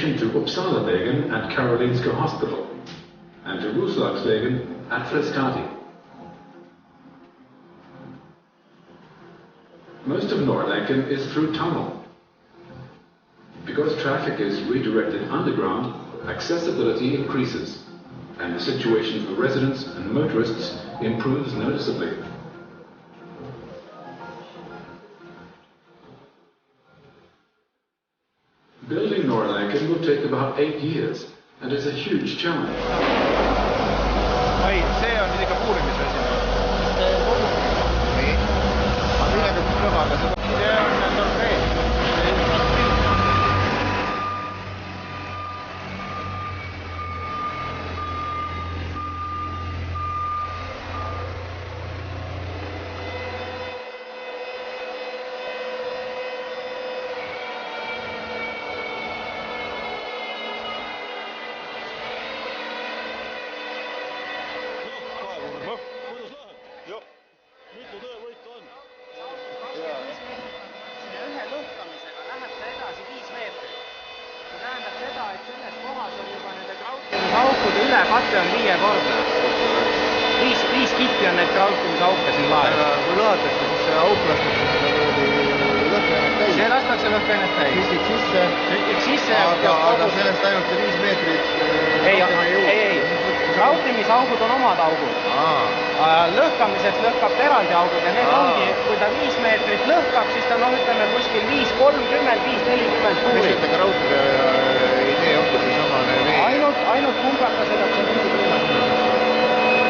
addition to Uppsala-Vägen at Karolinska Hospital and to Roslagsvägen at Frescati. Most of Norrlänken is through tunnel. Because traffic is redirected underground, accessibility increases, and the situation for residents and motorists improves noticeably. Building Norrlänken will take about 8 years and is a huge challenge. Ai, see on ikka puurimisvesi. Nii. Ma millega kõvaga see on torpeen. Aukude ülekate on 5 korda. 5 kitti on need krautimisauke siin laev. Kui lõhatakse, siis see auk lastakse lõhkainet täis. See lastakse lõhkainet täis. Süstiks sisse. Aga sellest ainult 5 meetrit ei. Krautimisaugud on omad augud. Lõhkamiseks lõhkab eraldi augud ja need ongi, kui ta 5 meetrit lõhkab, siis ta ütleme kuskil 5.30, 5.40 puuri. Mis ütle krautide idee ongi see samane vee? Ainult pumplata seda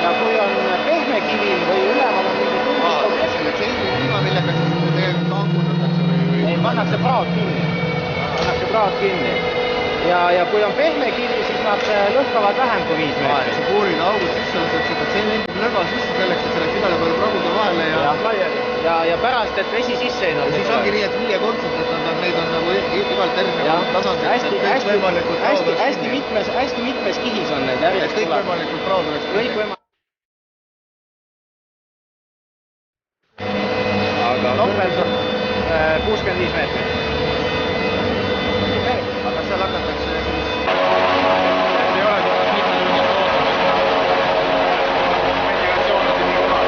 ja kui on pehme kivi või üleval on mingi tunnist selle tseili liiva, millega siis tegelikult angutatakse või? Pannakse praod kinni. Ja kui on pehme kivi, siis nad lõhkavad vähem kui 5 meetrit. Sa puurid augud sisse, lased seda tseili lõga sisse selleks, et selleks igale peale pragude vahele ja pärast, et vesi sisse ei nõuda. Siis ongi nii, et 5 konsult, et neid on nagu igalt erinevad tasandil. Hästi mitmes kihis on need. Et kõik võimalikult praod oleks. Aga topelt on 65 meetrit. Aga seal hakatakse siis... Ei ole tulnud mitme tunnist ootamist. Ventilatsioon on siin nii kohal.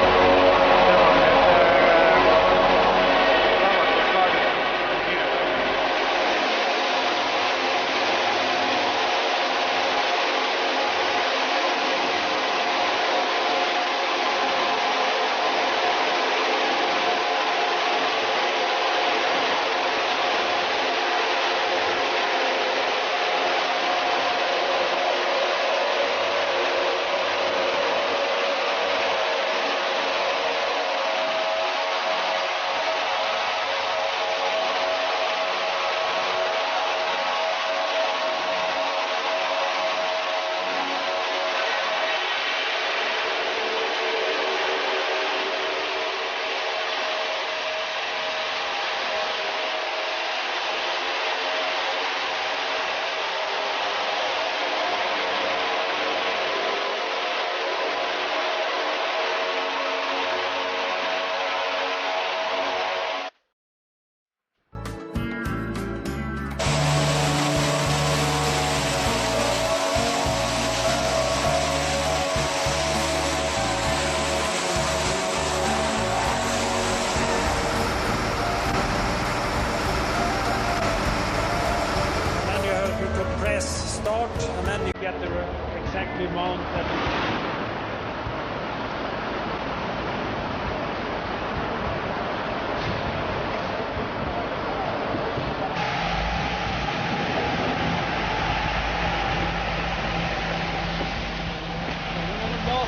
Start and then you get the exactly amount that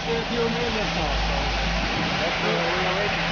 a few minutes now, so that's what we are waiting.